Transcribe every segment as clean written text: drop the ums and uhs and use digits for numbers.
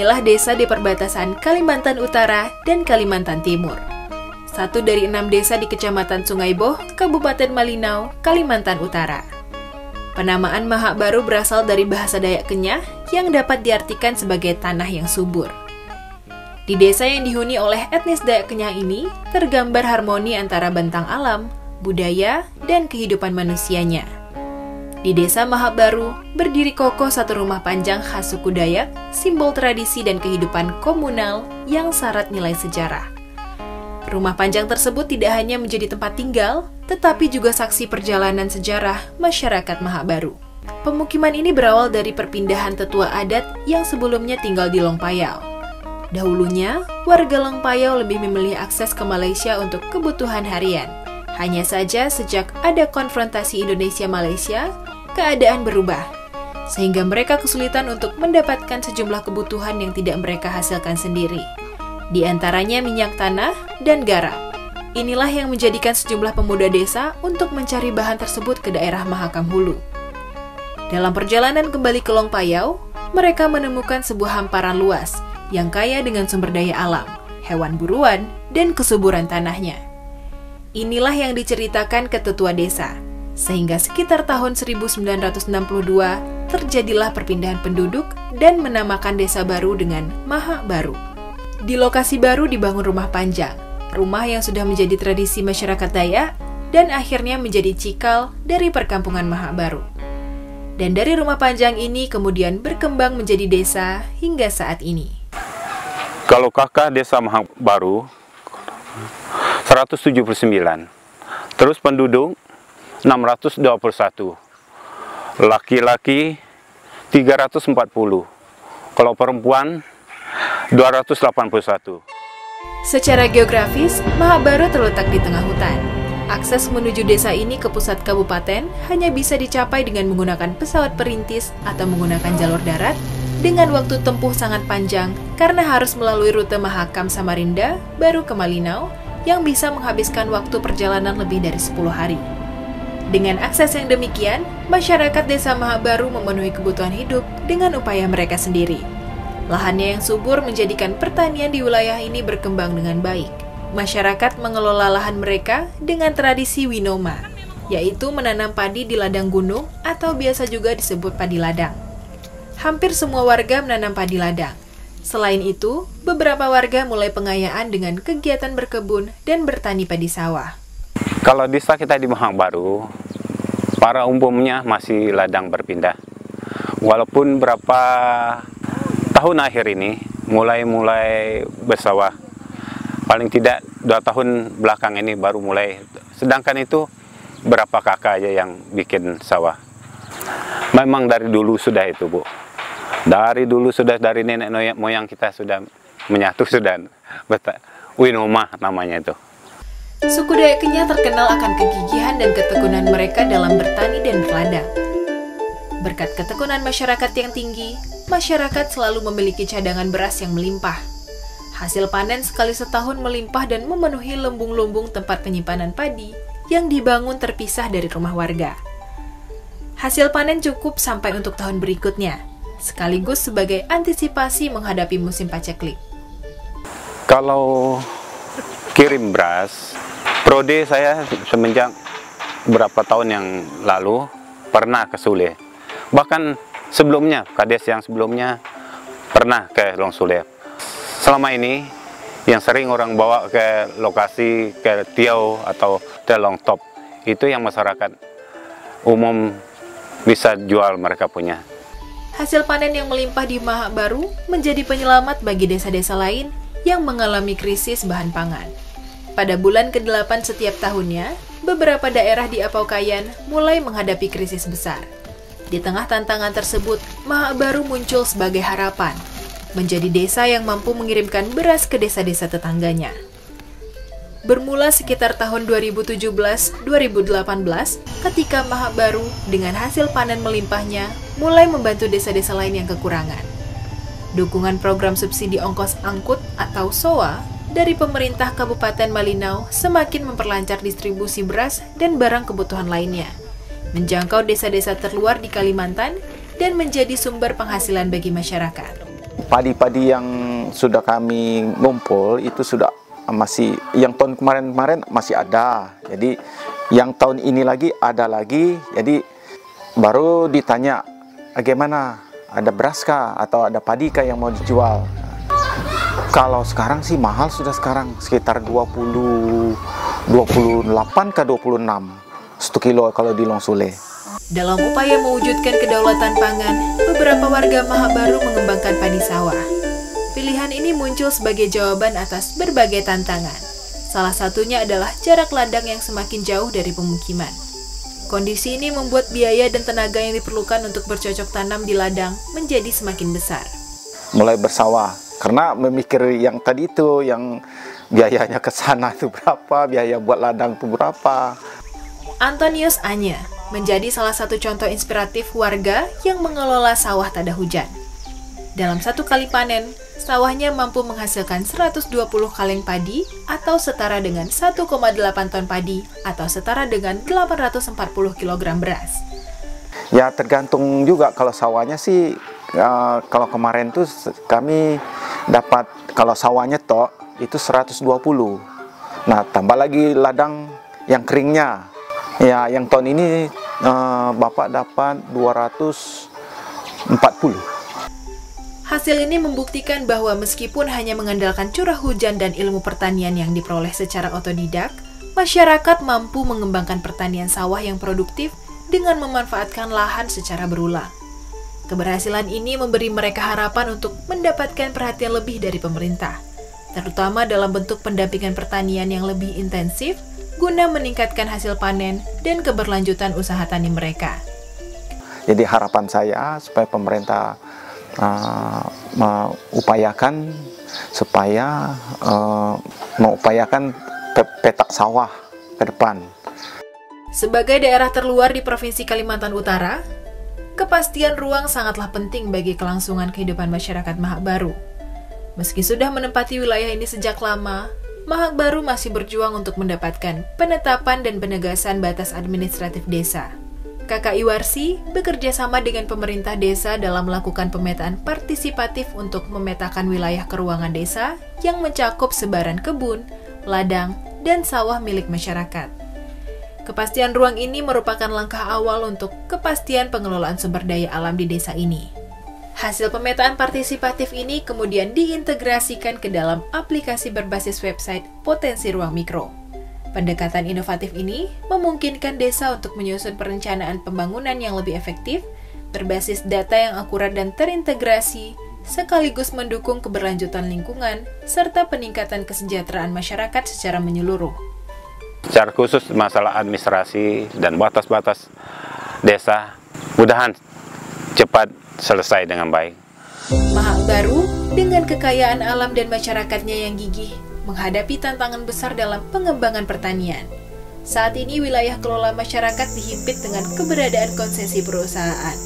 Inilah desa di perbatasan Kalimantan Utara dan Kalimantan Timur. Satu dari 6 desa di Kecamatan Sungai Boh, Kabupaten Malinau, Kalimantan Utara. Penamaan Mahak Baru berasal dari bahasa Dayak Kenyah yang dapat diartikan sebagai tanah yang subur. Di desa yang dihuni oleh etnis Dayak Kenyah ini, tergambar harmoni antara bentang alam, budaya, dan kehidupan manusianya. Di desa Mahak Baru, berdiri kokoh satu rumah panjang khas suku Dayak, simbol tradisi dan kehidupan komunal yang syarat nilai sejarah. Rumah panjang tersebut tidak hanya menjadi tempat tinggal, tetapi juga saksi perjalanan sejarah masyarakat Mahak Baru. Pemukiman ini berawal dari perpindahan tetua adat yang sebelumnya tinggal di Longpayau. Dahulunya, warga Longpayau lebih memilih akses ke Malaysia untuk kebutuhan harian. Hanya saja sejak ada konfrontasi Indonesia-Malaysia, keadaan berubah, sehingga mereka kesulitan untuk mendapatkan sejumlah kebutuhan yang tidak mereka hasilkan sendiri. Di antaranya minyak tanah dan garam. Inilah yang menjadikan sejumlah pemuda desa untuk mencari bahan tersebut ke daerah Mahakam Hulu. Dalam perjalanan kembali ke Longpayau, mereka menemukan sebuah hamparan luas yang kaya dengan sumber daya alam, hewan buruan, dan kesuburan tanahnya. Inilah yang diceritakan ke tetua desa, sehingga sekitar tahun 1962 terjadilah perpindahan penduduk dan menamakan desa baru dengan Mahak Baru. Di lokasi baru dibangun rumah panjang, rumah yang sudah menjadi tradisi masyarakat Dayak dan akhirnya menjadi cikal dari perkampungan Mahak Baru. Dan dari rumah panjang ini kemudian berkembang menjadi desa hingga saat ini. Kalau kakak desa Mahak Baru 179, terus penduduk 621, laki-laki 340, kalau perempuan 281. Secara geografis, Mahak Baru terletak di tengah hutan. Akses menuju desa ini ke pusat kabupaten hanya bisa dicapai dengan menggunakan pesawat perintis atau menggunakan jalur darat dengan waktu tempuh sangat panjang karena harus melalui rute Mahakam Samarinda baru ke Malinau yang bisa menghabiskan waktu perjalanan lebih dari 10 hari. Dengan akses yang demikian, masyarakat desa Mahak Baru memenuhi kebutuhan hidup dengan upaya mereka sendiri. Lahannya yang subur menjadikan pertanian di wilayah ini berkembang dengan baik. Masyarakat mengelola lahan mereka dengan tradisi winoma, yaitu menanam padi di ladang gunung atau biasa juga disebut padi ladang. Hampir semua warga menanam padi ladang. Selain itu, beberapa warga mulai pengayaan dengan kegiatan berkebun dan bertani padi sawah. Kalau desa kita di Mahak Baru, para umumnya masih ladang berpindah. Walaupun berapa tahun akhir ini mulai bersawah. Paling tidak 2 tahun belakang ini baru mulai. Sedangkan itu berapa kakak aja yang bikin sawah. Memang dari dulu sudah itu, Bu. Dari dulu sudah, dari nenek moyang kita sudah menyatu, sudah winoma namanya itu. Suku Dayak Kenyah terkenal akan kegigihan dan ketekunan mereka dalam bertani dan berladang. Berkat ketekunan masyarakat yang tinggi, masyarakat selalu memiliki cadangan beras yang melimpah. Hasil panen sekali setahun melimpah dan memenuhi lumbung-lumbung tempat penyimpanan padi yang dibangun terpisah dari rumah warga. Hasil panen cukup sampai untuk tahun berikutnya, sekaligus sebagai antisipasi menghadapi musim paceklik. Kalau kirim beras, Prode saya semenjak berapa tahun yang lalu pernah ke Sule. Bahkan sebelumnya, kades yang sebelumnya pernah ke Long Sule. Selama ini yang sering orang bawa ke lokasi ke Tiau atau ke Long Top, itu yang masyarakat umum bisa jual mereka punya. Hasil panen yang melimpah di Mahak Baru menjadi penyelamat bagi desa-desa lain yang mengalami krisis bahan pangan. Pada bulan ke-8 setiap tahunnya, beberapa daerah di Apaukayan mulai menghadapi krisis besar. Di tengah tantangan tersebut, Mahak Baru muncul sebagai harapan, menjadi desa yang mampu mengirimkan beras ke desa-desa tetangganya. Bermula sekitar tahun 2017-2018, ketika Mahak Baru dengan hasil panen melimpahnya mulai membantu desa-desa lain yang kekurangan. Dukungan program subsidi ongkos angkut atau SOA dari pemerintah Kabupaten Malinau semakin memperlancar distribusi beras dan barang kebutuhan lainnya, menjangkau desa-desa terluar di Kalimantan dan menjadi sumber penghasilan bagi masyarakat. padi-padi yang sudah kami ngumpul itu sudah masih, yang tahun kemarin-kemarin masih ada. Jadi yang tahun ini lagi ada lagi. Jadi baru ditanya, bagaimana, ada beras kah atau ada padi kah yang mau dijual? Kalau sekarang sih mahal sudah, sekarang sekitar 28 ke 26 1 kilo kalau di Long Sule. Dalam upaya mewujudkan kedaulatan pangan, beberapa warga Mahak Baru mengembangkan padi sawah. Pilihan ini muncul sebagai jawaban atas berbagai tantangan. Salah satunya adalah jarak ladang yang semakin jauh dari pemukiman. Kondisi ini membuat biaya dan tenaga yang diperlukan untuk bercocok tanam di ladang menjadi semakin besar. Mulai bersawah, karena memikir yang tadi itu, yang biayanya ke sana itu berapa, biaya buat ladang itu berapa. Antonius Anya menjadi salah satu contoh inspiratif warga yang mengelola sawah tada hujan. Dalam satu kali panen, sawahnya mampu menghasilkan 120 kaleng padi atau setara dengan 1,8 ton padi atau setara dengan 840 kg beras. Ya tergantung juga, kalau sawahnya sih, kalau kemarin tuh kami dapat, kalau sawahnya toh itu 120. Nah tambah lagi ladang yang keringnya. Ya yang tahun ini Bapak dapat 240. Hasil ini membuktikan bahwa meskipun hanya mengandalkan curah hujan dan ilmu pertanian yang diperoleh secara otodidak, masyarakat mampu mengembangkan pertanian sawah yang produktif dengan memanfaatkan lahan secara berulang. Keberhasilan ini memberi mereka harapan untuk mendapatkan perhatian lebih dari pemerintah, terutama dalam bentuk pendampingan pertanian yang lebih intensif guna meningkatkan hasil panen dan keberlanjutan usaha tani mereka. Jadi harapan saya supaya pemerintah mengupayakan supaya mengupayakan petak sawah ke depan. Sebagai daerah terluar di Provinsi Kalimantan Utara, kepastian ruang sangatlah penting bagi kelangsungan kehidupan masyarakat Mahak Baru. Meski sudah menempati wilayah ini sejak lama, Mahak Baru masih berjuang untuk mendapatkan penetapan dan penegasan batas administratif desa. KKI Warsi bekerja sama dengan pemerintah desa dalam melakukan pemetaan partisipatif untuk memetakan wilayah keruangan desa yang mencakup sebaran kebun, ladang, dan sawah milik masyarakat. Kepastian ruang ini merupakan langkah awal untuk kepastian pengelolaan sumber daya alam di desa ini. Hasil pemetaan partisipatif ini kemudian diintegrasikan ke dalam aplikasi berbasis website Potensi Ruang Mikro. Pendekatan inovatif ini memungkinkan desa untuk menyusun perencanaan pembangunan yang lebih efektif, berbasis data yang akurat dan terintegrasi, sekaligus mendukung keberlanjutan lingkungan, serta peningkatan kesejahteraan masyarakat secara menyeluruh. Secara khusus masalah administrasi dan batas-batas desa, mudahan cepat selesai dengan baik. Mahak Baru dengan kekayaan alam dan masyarakatnya yang gigih menghadapi tantangan besar dalam pengembangan pertanian. Saat ini wilayah kelola masyarakat dihimpit dengan keberadaan konsesi perusahaan.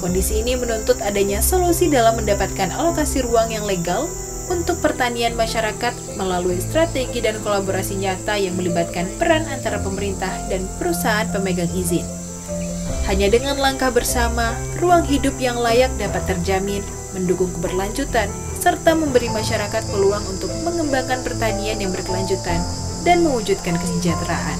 Kondisi ini menuntut adanya solusi dalam mendapatkan alokasi ruang yang legal untuk pertanian masyarakat melalui strategi dan kolaborasi nyata yang melibatkan peran antara pemerintah dan perusahaan pemegang izin. Hanya dengan langkah bersama, ruang hidup yang layak dapat terjamin, mendukung keberlanjutan, serta memberi masyarakat peluang untuk mengembangkan pertanian yang berkelanjutan dan mewujudkan kesejahteraan.